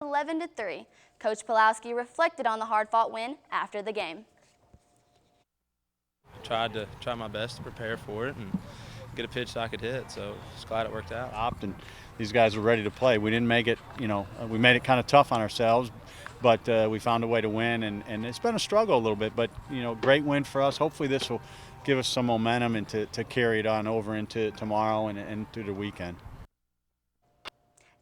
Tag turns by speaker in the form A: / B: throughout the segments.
A: 11-3. Coach Pulowski reflected on the hard-fought win after the game.
B: Try my best to prepare for it and get a pitch that I could hit, so just glad it worked out.
C: And these guys were ready to play. We didn't make it, we made it kind of tough on ourselves, but we found a way to win, and it's been a struggle a little bit, but, great win for us. Hopefully this will give us some momentum and to carry it on over into tomorrow and through the weekend.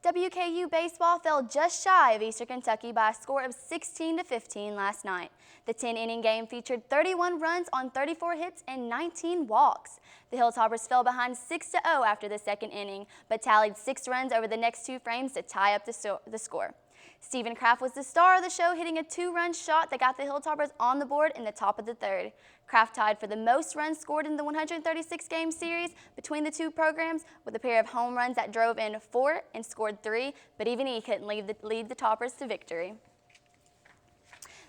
A: WKU baseball fell just shy of Eastern Kentucky by a score of 16-15 last night. The 10-inning game featured 31 runs on 34 hits and 19 walks. The Hilltoppers fell behind 6-0 after the second inning, but tallied 6 runs over the next 2 frames to tie up the score. Stephen Kraft was the star of the show, hitting a 2-run shot that got the Hilltoppers on the board in the top of the third. Kraft tied for the most runs scored in the 136-game series between the two programs with a pair of home runs that drove in 4 and scored 3, but even he couldn't lead the Toppers to victory.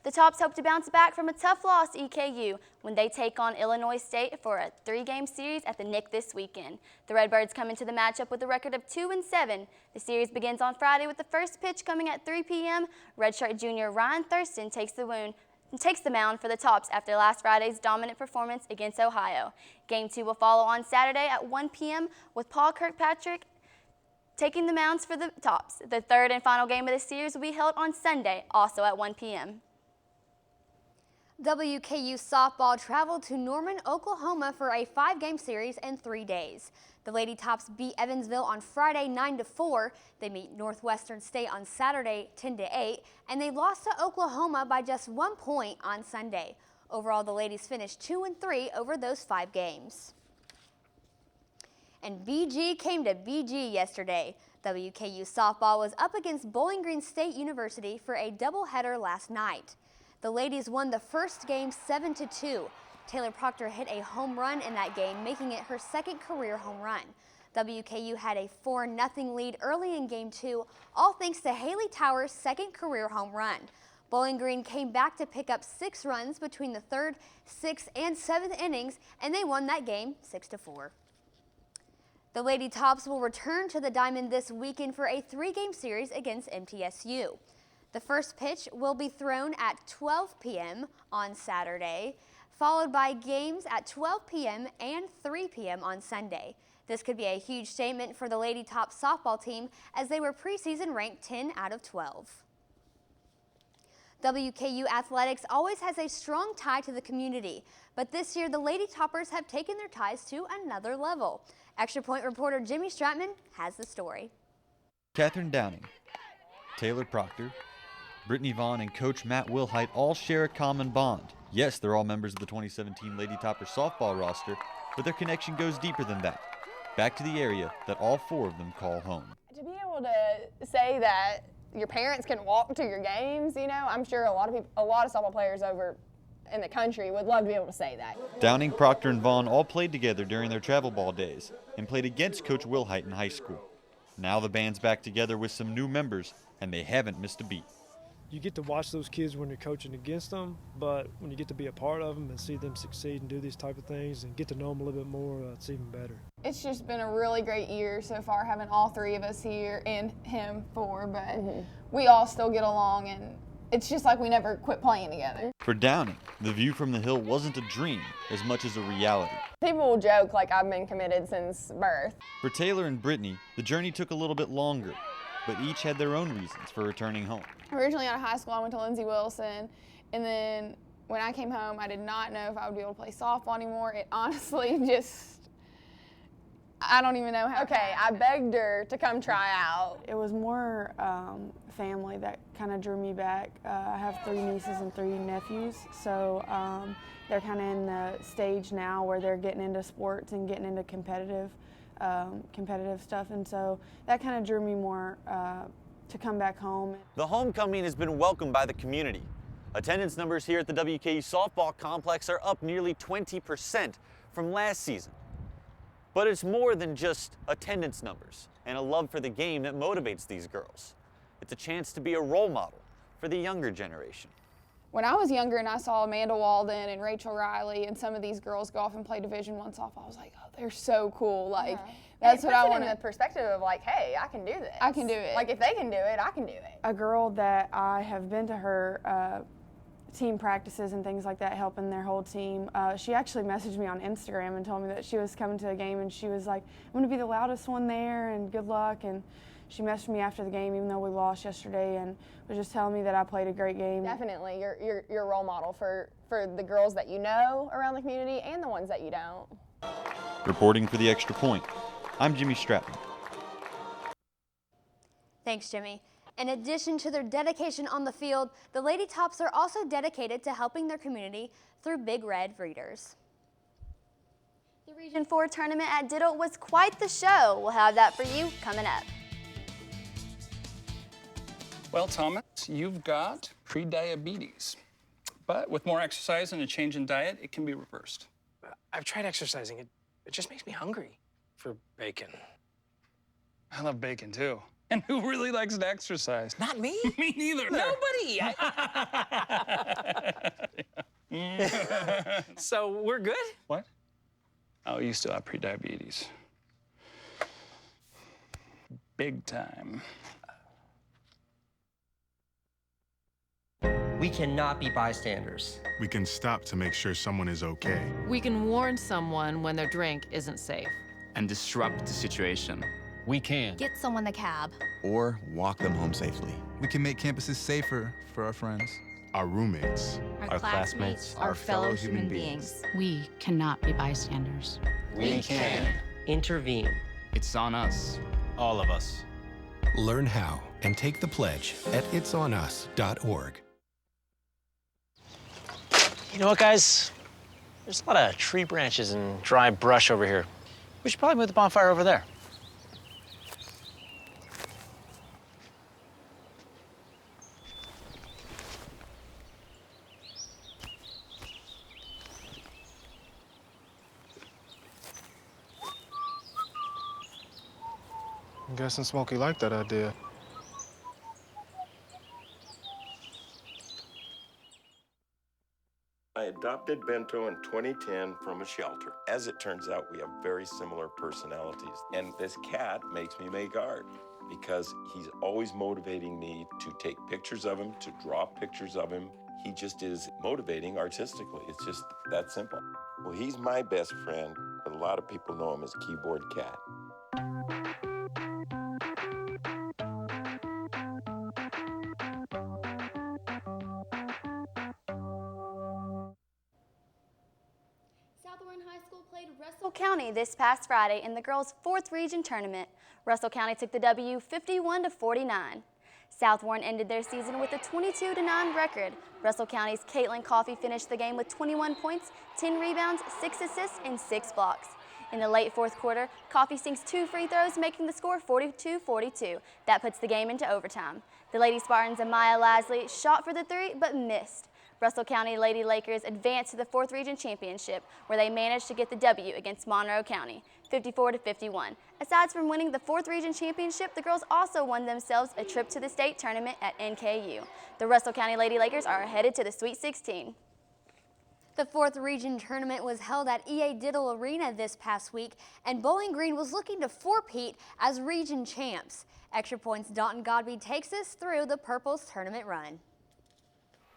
A: The Tops hope to bounce back from a tough loss to EKU when they take on Illinois State for a 3-game series at the NIC this weekend. The Redbirds come into the matchup with a record of 2-7. The series begins on Friday with the first pitch coming at 3 p.m. Redshirt junior Ryan Thurston takes the mound for the Tops after last Friday's dominant performance against Ohio. Game 2 will follow on Saturday at 1 p.m. with Paul Kirkpatrick taking the mounds for the Tops. The third and final game of the series will be held on Sunday, also at 1 p.m.
D: WKU softball traveled to Norman, Oklahoma for a 5-game series in 3 days. The Lady Tops beat Evansville on Friday 9-4. They meet Northwestern State on Saturday 10-8, and they lost to Oklahoma by just 1 point on Sunday. Overall, the ladies finished 2-3 over those 5 games. And BG came to BG yesterday. WKU softball was up against Bowling Green State University for a doubleheader last night. The ladies won the first game 7-2. Taylor Proctor hit a home run in that game, making it her second career home run. WKU had a 4-0 lead early in Game 2, all thanks to Haley Towers' second career home run. Bowling Green came back to pick up 6 runs between the 3rd, 6th, and 7th innings, and they won that game 6-4. The Lady Tops will return to the Diamond this weekend for a 3-game series against MTSU. The first pitch will be thrown at 12 p.m. on Saturday, followed by games at 12 p.m. and 3 p.m. on Sunday. This could be a huge statement for the Lady Tops softball team as they were preseason ranked 10 out of 12. WKU Athletics always has a strong tie to the community, but this year the Lady Toppers have taken their ties to another level. Extra Point reporter Jimmy Stratman has the story.
E: Catherine Downing, Taylor Proctor, Brittany Vaughn, and Coach Matt Wilhite all share a common bond. Yes, they're all members of the 2017 Lady Toppers softball roster, but their connection goes deeper than that. Back to the area that all 4 of them call home.
F: To be able to say that your parents can walk to your games, I'm sure a lot of softball players over in the country would love to be able to say that.
E: Downing, Proctor, and Vaughn all played together during their travel ball days and played against Coach Wilhite in high school. Now the band's back together with some new members, and they haven't missed a beat.
G: You get to watch those kids when you're coaching against them, but when you get to be a part of them and see them succeed and do these type of things and get to know them a little bit more, it's even better.
F: It's just been a really great year so far, having all 3 of us here and him 4, but we all still get along, and it's just like we never quit playing together.
E: For Downing, the view from the hill wasn't a dream as much as a reality.
F: People will joke like I've been committed since birth.
E: For Taylor and Brittany, the journey took a little bit longer, but each had their own reasons for returning home.
F: Originally out of high school, I went to Lindsey Wilson, and then when I came home, I did not know if I would be able to play softball anymore. It honestly I don't even know how. Okay, I begged her to come try out.
H: It was more family that kind of drew me back. I have 3 nieces and 3 nephews, so they're kind of in the stage now where they're getting into sports and getting into competitive stuff, and so that kind of drew me more to come back home.
I: The homecoming has been welcomed by the community. Attendance numbers here at the WKU softball complex are up nearly 20% from last season. But it's more than just attendance numbers and a love for the game that motivates these girls. It's a chance to be a role model for the younger generation.
F: When I was younger and I saw Amanda Walden and Rachel Riley and some of these girls go off and play Division I softball, I was like, oh, they're so cool. Like,
J: And
F: that's
J: it
F: what I
J: puts it
F: want
J: in the perspective of like, hey, I can do this.
F: I can do it.
J: Like if they can do it, I can do it.
H: A girl that I have been to her team practices and things like that, helping their whole team. She actually messaged me on Instagram and told me that she was coming to a game, and she was like, I'm going to be the loudest one there, and good luck. And she messaged me after the game, even though we lost yesterday, and was just telling me that I played a great game.
J: Definitely, you're a role model for the girls that you know around the community and the ones that you don't.
E: Reporting for the Extra Point, I'm Jimmy Stratton.
D: Thanks, Jimmy. In addition to their dedication on the field, the Lady Tops are also dedicated to helping their community through Big Red Readers.
A: The Region 4 tournament at Diddle was quite the show. We'll have that for you coming up.
K: Well, Thomas, you've got pre-diabetes. But with more exercise and a change in diet, it can be reversed.
L: I've tried exercising. It just makes me hungry for bacon.
K: I love bacon, too. And who really likes to exercise?
L: Not me.
K: Me neither.
L: Nobody. So we're good?
K: What? Oh, you still have pre-diabetes. Big time.
M: We cannot be bystanders.
N: We can stop to make sure someone is okay.
O: We can warn someone when their drink isn't safe.
P: And disrupt the situation.
Q: We can.
R: Get someone a cab.
S: Or walk them home safely.
T: We can make campuses safer for our friends.
N: Our roommates.
R: Our classmates. Our fellow human beings.
O: We cannot be bystanders.
M: We can. Intervene.
P: It's on us.
Q: All of us.
U: Learn how and take the pledge at itsonus.org.
L: You know what, guys? There's a lot of tree branches and dry brush over here. We should probably move the bonfire over there.
N: I'm guessing Smokey liked that idea.
V: I adopted Bento in 2010 from a shelter. As it turns out, we have very similar personalities. And this cat makes me make art because he's always motivating me to take pictures of him, to draw pictures of him. He just is motivating artistically. It's just that simple. Well, he's my best friend, but a lot of people know him as Keyboard Cat.
A: Southwarn High School played Russell County this past Friday in the girls' 4th region tournament. Russell County took the W 51-49. Southwarn ended their season with a 22-9 record. Russell County's Caitlin Coffey finished the game with 21 points, 10 rebounds, 6 assists, and 6 blocks. In the late 4th quarter, Coffey sinks 2 free throws, making the score 42-42. That puts the game into overtime. The Lady Spartans and Maya Lasley shot for the 3 but missed. Russell County Lady Lakers advanced to the 4th Region Championship, where they managed to get the W against Monroe County, 54-51. Aside from winning the 4th Region Championship, the girls also won themselves a trip to the state tournament at NKU. The Russell County Lady Lakers are headed to the Sweet 16.
D: The 4th Region Tournament was held at EA Diddle Arena this past week, and Bowling Green was looking to four-peat as region champs. Extra Points' Dalton Godby takes us through the Purple's tournament run.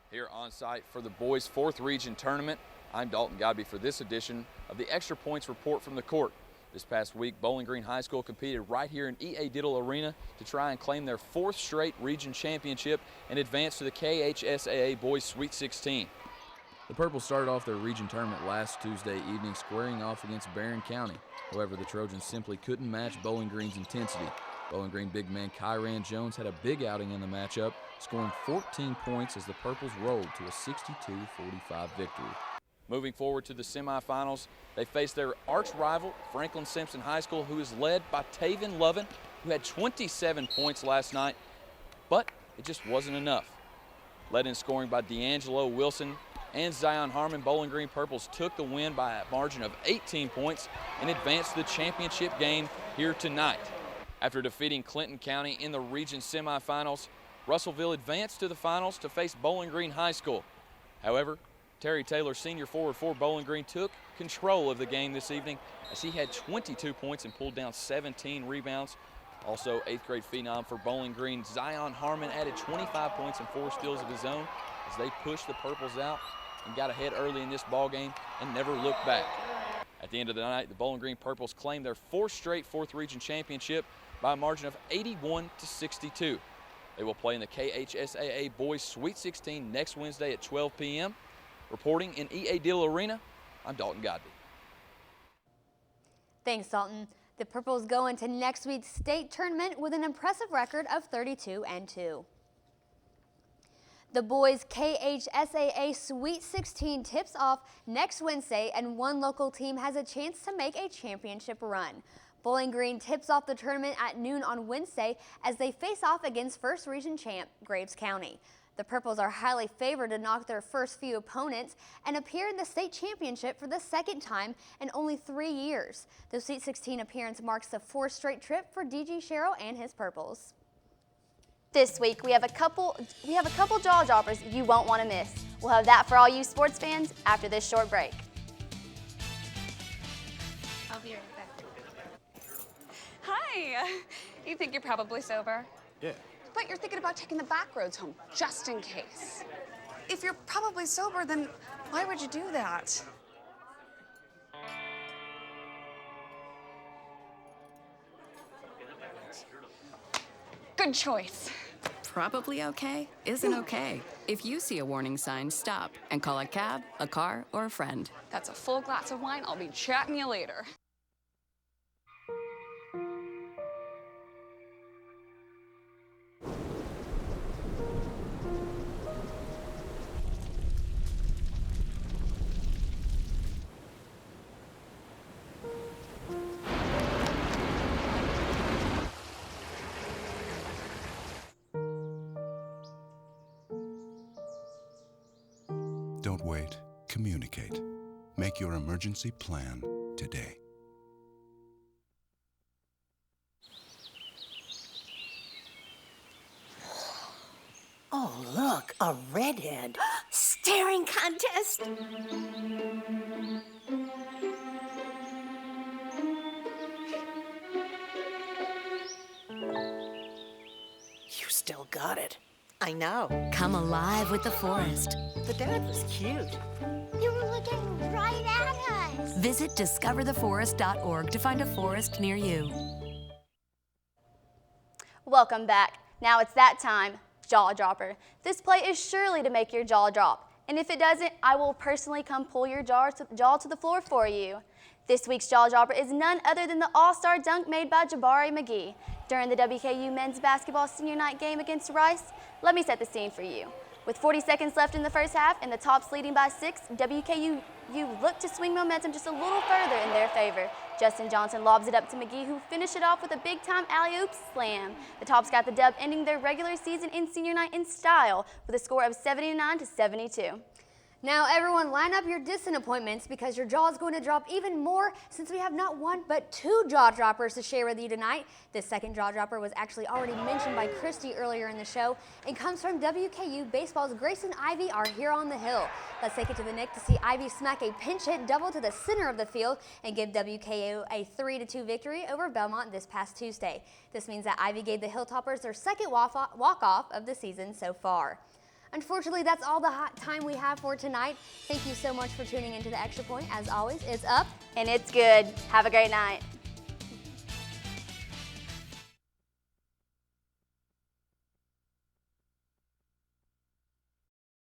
W: Here on site for the boys' 4th Region Tournament, I'm Dalton Godby for this edition of the Extra Points Report from the court. This past week, Bowling Green High School competed right here in EA Diddle Arena to try and claim their 4th straight region championship and advance to the KHSAA Boys Sweet 16. The Purple started off their region tournament last Tuesday evening squaring off against Barron County. However, the Trojans simply couldn't match Bowling Green's intensity. Bowling Green big man Kyran Jones had a big outing in the matchup, scoring 14 points as the Purples rolled to a 62-45 victory. Moving forward to the semifinals, they faced their arch rival, Franklin Simpson High School, who is led by Taven Lovin, who had 27 points last night, but it just wasn't enough. Led in scoring by D'Angelo Wilson and Zion Harmon, Bowling Green Purples took the win by a margin of 18 points and advanced to the championship game here tonight. After defeating Clinton County in the region semifinals, Russellville advanced to the finals to face Bowling Green High School. However, Terry Taylor, senior forward for Bowling Green, took control of the game this evening as he had 22 points and pulled down 17 rebounds. Also, 8th grade phenom for Bowling Green, Zion Harmon, added 25 points and 4 steals of his own as they pushed the Purples out and got ahead early in this ball game and never looked back. At the end of the night, the Bowling Green Purples claimed their 4th straight 4th region championship by a margin of 81-62. They will play in the KHSAA Boys Sweet 16 next Wednesday at 12 p.m. Reporting in EA Diddle Arena, I'm Dalton Godby.
D: Thanks, Dalton. The Purples go into next week's state tournament with an impressive record of 32-2. The boys KHSAA Sweet 16 tips off next Wednesday, and one local team has a chance to make a championship run. Bowling Green tips off the tournament at noon on Wednesday as they face off against 1st Region champ Graves County. The Purples are highly favored to knock their first few opponents and appear in the state championship for the 2nd time in only 3 years. The Sweet 16 appearance marks the 4th straight trip for DG Sherrill and his Purples.
A: This week, we have a couple jaw droppers you won't want to miss. We'll have that for all you sports fans after this short break.
B: I'll be right back. Hi. You think you're probably sober?
N: Yeah.
B: But you're thinking about taking the back roads home, just in case. If you're probably sober, then why would you do that? Good choice.
C: Probably okay isn't okay. If you see a warning sign, stop and call a cab, a car, or a friend.
B: That's a full glass of wine. I'll be chatting you later.
U: Don't wait. Communicate. Make your emergency plan today.
Q: Oh, look, a redhead. Staring contest. You still got it. I know.
C: Come alive with the forest.
Q: The dad was cute.
X: You were looking right at us.
C: Visit discovertheforest.org to find a forest near you.
A: Welcome back. Now it's that time, jaw dropper. This play is surely to make your jaw drop. And if it doesn't, I will personally come pull your jaw to the floor for you. This week's jaw dropper is none other than the all-star dunk made by Jabari McGee during the WKU men's basketball senior night game against Rice. Let me set the scene for you. With 40 seconds left in the first half and the Tops leading by 6, WKU looked to swing momentum just a little further in their favor. Justin Johnson lobs it up to McGee, who finished it off with a big-time alley-oop slam. The Tops got the dub, ending their regular season in senior night in style with a score of 79-72.
D: Now everyone line up your distant appointments because your jaw is going to drop even more since we have not one but 2 jaw droppers to share with you tonight. This second jaw dropper was actually already mentioned by Christy earlier in the show and comes from WKU Baseball's Grayson Ivy, our hero on the hill. Let's take it to the Nick to see Ivy smack a pinch hit double to the center of the field and give WKU a 3-2 victory over Belmont this past Tuesday. This means that Ivy gave the Hilltoppers their second walk-off of the season so far. Unfortunately, that's all the time we have for tonight. Thank you so much for tuning into the Extra Point. As always, it's up
A: and it's good. Have a great night.